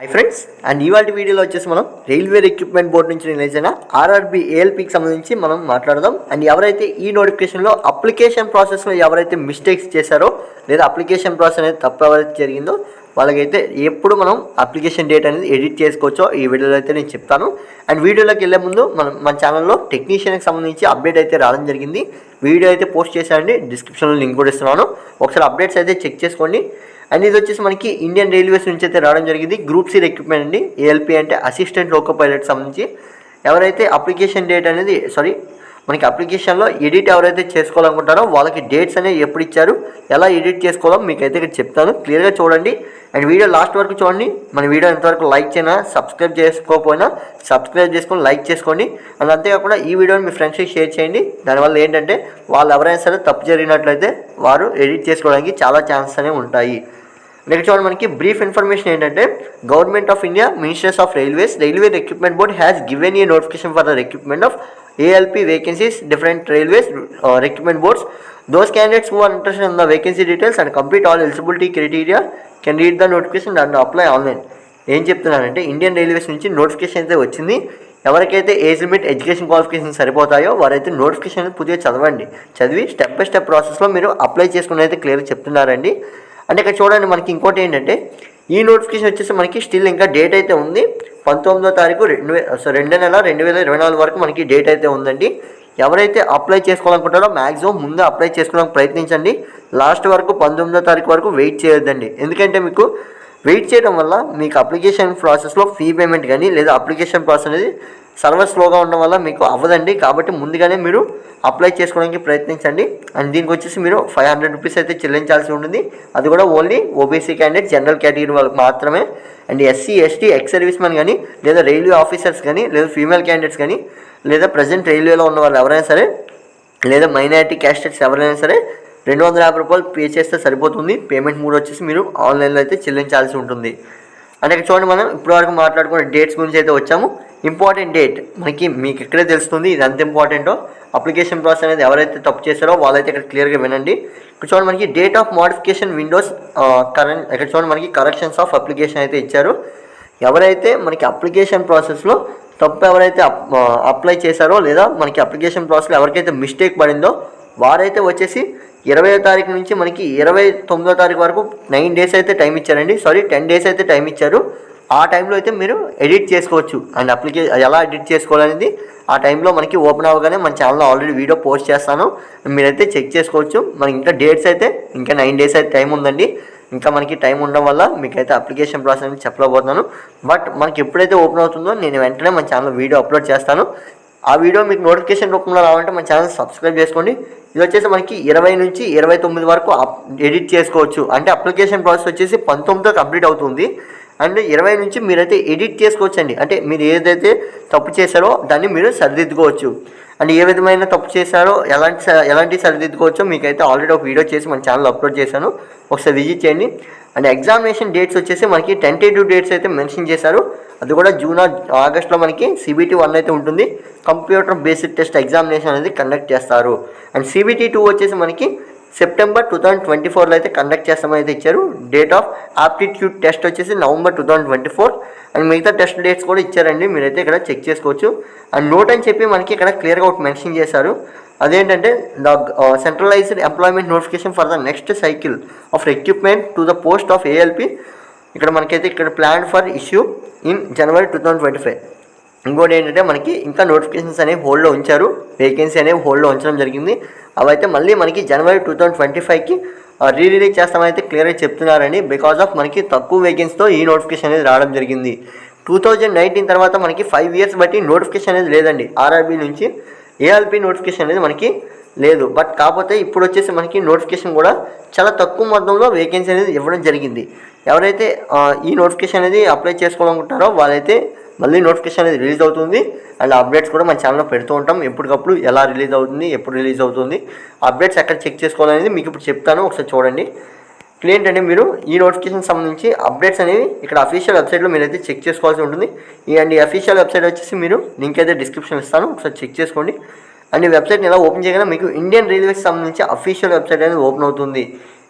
Hi friends, and ఇవాళ వీడియోలో వచ్చేసి మనం రైల్వే రిక్రూట్మెంట్ బోర్డు నుంచి రిలీజ్ అయిన ఆర్ఆర్బీ ఏఎల్పీకి సంబంధించి మనం మాట్లాడదాం. అండ్ ఎవరైతే ఈ నోటిఫికేషన్లో అప్లికేషన్ ప్రాసెస్లో ఎవరైతే మిస్టేక్స్ చేశారో లేదా అప్లికేషన్ ప్రాసెస్ అనేది తప్పు ఎవరైతే జరిగిందో వాళ్ళకైతే ఎప్పుడు మనం అప్లికేషన్ డేట్ అనేది ఎడిట్ చేసుకోవచ్చో ఈ వీడియోలో అయితే నేను చెప్తాను. అండ్ వీడియోలోకి వెళ్ళే ముందు మన ఛానల్లో టెక్నీషియన్కి సంబంధించి అప్డేట్ అయితే రావడం జరిగింది. వీడియో అయితే పోస్ట్ చేశానండి, డిస్క్రిప్షన్లో లింక్ కూడా ఇస్తున్నాను, ఒకసారి అప్డేట్స్ అయితే చెక్ చేసుకోండి. అండ్ ఇది వచ్చేసి మనకి ఇండియన్ రైల్వేస్ నుంచి అయితే రావడం జరిగింది. గ్రూప్ సి రిక్రూట్మెంట్ అండి. ఏఎల్పీ అంటే అసిస్టెంట్ లోకో పైలట్ సంబంధించి ఎవరైతే అప్లికేషన్ డేట్ అనేది మనకి అప్లికేషన్లో ఎడిట్ ఎవరైతే చేసుకోవాలనుకుంటారో వాళ్ళకి డేట్స్ అనేవి ఎప్పుడు ఇచ్చారు, ఎలా ఎడిట్ చేసుకోవాలో మీకైతే ఇక్కడ చెప్తాను. క్లియర్గా చూడండి అండ్ వీడియో లాస్ట్ వరకు చూడండి. మన వీడియో ఎంతవరకు లైక్ చేయనా, సబ్స్క్రైబ్ చేసుకోకపోయినా సబ్స్క్రైబ్ చేసుకొని లైక్ చేసుకోండి. అండ్ అంతేకాకుండా ఈ వీడియోని మీ ఫ్రెండ్స్కి షేర్ చేయండి. దానివల్ల ఏంటంటే వాళ్ళు ఎవరైనా సరే తప్పు జరిగినట్లయితే వారు ఎడిట్ చేసుకోవడానికి చాలా ఛాన్సెస్ అనేవి ఉంటాయి. నెక్స్ట్ చూడండి, మనకి బ్రీఫ్ ఇన్ఫర్మేషన్ ఏంటంటే government of India, ministers of railways, railway recruitment board has given a notification for the recruitment of ALP vacancies, different railways recruitment boards. Those candidates who are interested in the vacancy details and complete all eligibility criteria can read the notification and apply online. ఏం చెప్తున్నానంటే Indian railways నుంచి notification అయితే వచ్చింది. ఎవరికైతే age limit, education qualification సరిపోతాయో వారైతే notification పూర్తిగా చదివి step by step ప్రాసెస్లో మీరు అప్లై చేసుకుని అయితే క్లియర్గా చెప్తున్నారండి. అంటే ఇక్కడ చూడండి, మనకి ఇంకోటి ఏంటంటే ఈ నోటిఫికేషన్ వచ్చేసి మనకి స్టిల్ ఇంకా డేట్ అయితే ఉంది. 19వ తారీఖు 2వ నెల 2024 వరకు మనకి డేట్ అయితే ఉందండి. ఎవరైతే అప్లై చేసుకోవాలనుకుంటారో మ్యాక్సిమం ముందు అప్లై చేసుకోవడానికి ప్రయత్నించండి. లాస్ట్ వరకు 19వ తారీఖు వరకు వెయిట్ చేయొద్దండి. ఎందుకంటే మీకు వెయిట్ చేయడం వల్ల మీకు అప్లికేషన్ ప్రాసెస్లో ఫీ పేమెంట్ కానీ లేదా అప్లికేషన్ ప్రాసెస్ అనేది సర్వర్ స్లోగా ఉండడం వల్ల మీకు అవ్వదండి. కాబట్టి ముందుగానే మీరు అప్లై చేసుకోవడానికి ప్రయత్నించండి. అండ్ దీనికి వచ్చేసి మీరు 500 రూపీస్ అయితే చెల్లించాల్సి ఉంటుంది. అది కూడా only OBC candidate, general category వాళ్ళకి మాత్రమే. And SC, ST, ex service men కానీ లేదా రైల్వే ఆఫీసర్స్ కానీ లేదా ఫీమేల్ క్యాండిడేట్స్ కానీ లేదా ప్రజెంట్ రైల్వేలో ఉన్న వాళ్ళు ఎవరైనా సరే లేదా మైనారిటీ క్యాస్టెట్స్ ఎవరైనా సరే 250 రూపాయలు పే చేస్తే సరిపోతుంది. పేమెంట్ మూడు వచ్చేసి మీరు ఆన్లైన్లో అయితే చెల్లించాల్సి ఉంటుంది. అంటే చూడండి, మనం ఇప్పటివరకు మాట్లాడుకున్న డేట్స్ గురించి అయితే వచ్చాము. ఇంపార్టెంట్ డేట్ మీకు ఇక్కడే తెలుస్తుంది ఇది ఎంత ఇంపార్టెంటో. అప్లికేషన్ ప్రాసెస్ అనేది ఎవరైతే తప్పు చేస్తారో వాళ్ళైతే ఇక్కడ క్లియర్గా వినండి. ఇక్కడ చూడండి, మనకి డేట్ ఆఫ్ మోడిఫికేషన్ విండోస్ ఇక్కడ చూడండి మనకి కరెక్షన్స్ ఆఫ్ అప్లికేషన్ అయితే ఇచ్చారు. ఎవరైతే మనకి అప్లికేషన్ ప్రాసెస్లో తప్పు ఎవరైతే అప్లై చేశారో లేదా మనకి అప్లికేషన్ ప్రాసెస్లో ఎవరికైతే మిస్టేక్ పడిందో వారైతే వచ్చేసి 20వ తారీఖు నుంచి మనకి 29వ తారీఖు వరకు 9 డేస్ అయితే టైం ఇచ్చారండి. 10 డేస్ అయితే టైం ఇచ్చారు. ఆ టైంలో అయితే మీరు ఎడిట్ చేసుకోవచ్చు. అండ్ ఎలా ఎడిట్ చేసుకోవాలనేది ఆ టైంలో మనకి ఓపెన్ అవ్వగానే మన ఛానల్లో ఆల్రెడీ వీడియో పోస్ట్ చేస్తాను, మీరైతే చెక్ చేసుకోవచ్చు. మనకి ఇంకా డేట్స్ అయితే ఇంకా 9 డేస్ అయితే టైం ఉందండి. ఇంకా మనకి టైం ఉండడం వల్ల మీకైతే అప్లికేషన్ ప్రాసెస్ అనేది చెప్పలేకపోతున్నాను. బట్ మనకి ఎప్పుడైతే ఓపెన్ అవుతుందో నేను వెంటనే మన ఛానల్లో వీడియో అప్లోడ్ చేస్తాను. ఆ వీడియో మీకు నోటిఫికేషన్ రూపంలో రావాలంటే మన ఛానల్ సబ్స్క్రైబ్ చేసుకోండి. ఇది వచ్చేసి మనకి 20 నుంచి 29 వరకు ఎడిట్ చేసుకోవచ్చు. అంటే అప్లికేషన్ ప్రాసెస్ వచ్చేసి 19తో కంప్లీట్ అవుతుంది. అండ్ 20 నుంచి మీరైతే ఎడిట్ చేసుకోవచ్చు అండి. అంటే మీరు ఏదైతే తప్పు చేశారో దాన్ని మీరు సరిదిద్దుకోవచ్చు. అండ్ ఏ విధమైన తప్పు చేశారో ఎలాంటి సరిదిద్దుకోవచ్చో మీకైతే ఆల్రెడీ ఒక వీడియో చేసి మన ఛానల్ అప్లోడ్ చేశాను, ఒకసారి విజిట్ చేయండి. అండ్ ఎగ్జామినేషన్ డేట్స్ వచ్చేసి మనకి టెంటేటివ్ డేట్స్ అయితే మెన్షన్ చేశారు. అది కూడా జూన్, ఆగస్ట్లో మనకి CBT 1 అయితే ఉంటుంది. కంప్యూటర్ బేస్డ్ టెస్ట్ ఎగ్జామినేషన్ అనేది కండక్ట్ చేస్తారు. అండ్ CBT 2 వచ్చేసి మనకి సెప్టెంబర్ 2024లో అయితే కండక్ట్ చేస్తామని అయితే ఇచ్చారు. డేట్ ఆఫ్ ఆప్టిట్యూడ్ టెస్ట్ వచ్చేసి నవంబర్ 2024. అండ్ మిగతా టెస్ట్ డేట్స్ కూడా ఇచ్చారండి, మీరైతే ఇక్కడ చెక్ చేసుకోవచ్చు. అండ్ నోట్ అని చెప్పి మనకి ఇక్కడ క్లియర్గా ఒకటి మెన్షన్ చేశారు. అదేంటంటే the centralised employment notification for the next cycle of recruitment to the post of ALP. ఇక్కడ మనకైతే ఇక్కడ plan for issue in January 2025. ఇంకోటి ఏంటంటే మనకి ఇంకా నోటిఫికేషన్స్ అనేవి హోల్డ్లో ఉంచారు, వేకెన్సీ అనేవి హోల్డ్లో ఉంచడం జరిగింది. అవైతే మళ్ళీ మనకి జనవరి 2025కి రిలీజ్ చేస్తామని అయితే క్లియర్గా చెప్తున్నారండి. బికాజ్ ఆఫ్ మనకి తక్కువ వేకెన్సీతో ఈ నోటిఫికేషన్ అనేది రావడం జరిగింది. 2019 తర్వాత మనకి 5 ఇయర్స్ బట్టి నోటిఫికేషన్ అనేది లేదండి. ఆర్ఆర్బీ నుంచి ALP నోటిఫికేషన్ అనేది మనకి లేదు. బట్ కాకపోతే ఇప్పుడు వచ్చేసి మనకి నోటిఫికేషన్ కూడా చాలా తక్కువ మొత్తంలో వేకెన్సీ అనేది ఇవ్వడం జరిగింది. ఎవరైతే ఈ నోటిఫికేషన్ అనేది అప్లై చేసుకోవాలనుకుంటారో వాళ్ళైతే మళ్ళీ నోటిఫికేషన్ అనేది రిలీజ్ అవుతుంది. అండ్ అప్డేట్స్ కూడా మన ఛానల్లో పెడుతూ ఉంటాం. ఎప్పటికప్పుడు ఎలా రిలీజ్ అవుతుంది, ఎప్పుడు రిలీజ్ అవుతుంది, అప్డేట్స్ ఎక్కడ చెక్ చేసుకోవాలనేది మీకు ఇప్పుడు చెప్తాను, ఒకసారి చూడండి. క్లియర్ అంటే మీరు ఈ నోటిఫికేషన్ సంబంధించి అప్డేట్స్ అనేవి ఇక్కడ అఫీషియల్ వెబ్సైట్లో మీరైతే చెక్ చేసుకోవాల్సి ఉంటుంది. ఈ అఫీషియల్ వెబ్సైట్ వచ్చేసి మీరు లింక్ అయితే డిస్క్రిప్షన్ ఇస్తాను, ఒకసారి చెక్ చేసుకోండి. అండ్ ఈ వెబ్సైట్ని ఎలా ఓపెన్ చేయగానే మీకు ఇండియన్ రైల్వేకి సంబంధించి అఫీషియల్ వెబ్సైట్ అనేది ఓపెన్ అవుతుంది.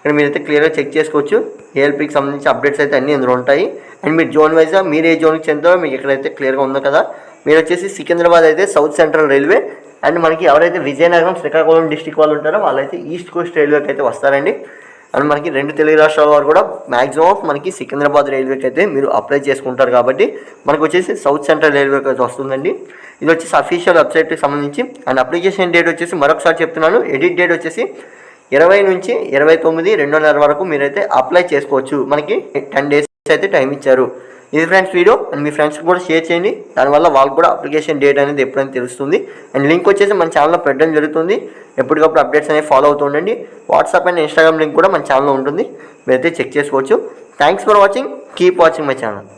ఇక్కడ మీరైతే క్లియర్గా చెక్ చేసుకోవచ్చు. ఏఎల్పికి సంబంధించి అప్డేట్స్ అయితే అన్నీ ఇందులో ఉంటాయి. అండ్ మీరు జోన్ వైజ్గా మీరు ఏ జోన్కి చెందారో మీకు ఇక్కడైతే క్లియర్గా ఉందో కదా. మీరు వచ్చేసి సికింద్రాబాద్ అయితే సౌత్ సెంట్రల్ రైల్వే, అండ్ మనకి ఎవరైతే విజయనగరం శ్రీకాకుళం డిస్టిక్ వాళ్ళు ఉంటారో వాళ్ళైతే ఈస్ట్ కోస్ట్ రైల్వేకి అయితే వస్తారండి. అండ్ మనకి 2 తెలుగు రాష్ట్రాల వారు కూడా మ్యాక్సిమం మనకి సికింద్రాబాద్ రైల్వేకి అయితే మీరు అప్లై చేసుకుంటారు కాబట్టి మనకు వచ్చేసి సౌత్ సెంట్రల్ రైల్వేకి అయితే వస్తుందండి. ఇది వచ్చేసి అఫీషియల్ వెబ్సైట్కి సంబంధించి. అండ్ అప్లికేషన్ డేట్ వచ్చేసి మరొకసారి చెప్తున్నాను, ఎడిట్ డేట్ వచ్చేసి 20 నుంచి 29 2వ నెల వరకు మీరైతే అప్లై చేసుకోవచ్చు. మనకి 10 days అయితే టైం ఇచ్చారు. ఇది ఫ్రెండ్స్ వీడియో. అండ్ మీ ఫ్రెండ్స్కి కూడా షేర్ చేయండి, దానివల్ల వాళ్ళకి కూడా అప్లికేషన్ డేట్ అనేది ఎప్పుడైనా తెలుస్తుంది. అండ్ లింక్ వచ్చేసి మన ఛానల్లో పెట్టడం జరుగుతుంది. ఎప్పటికప్పుడు అప్డేట్స్ అనేవి ఫాలో అవుతూ ఉండండి. వాట్సాప్ అండ్ ఇన్స్టాగ్రామ్ లింక్ కూడా మన ఛానల్లో ఉంటుంది, మీరైతే చెక్ చేసుకోవచ్చు. Thanks for watching, keep watching my channel.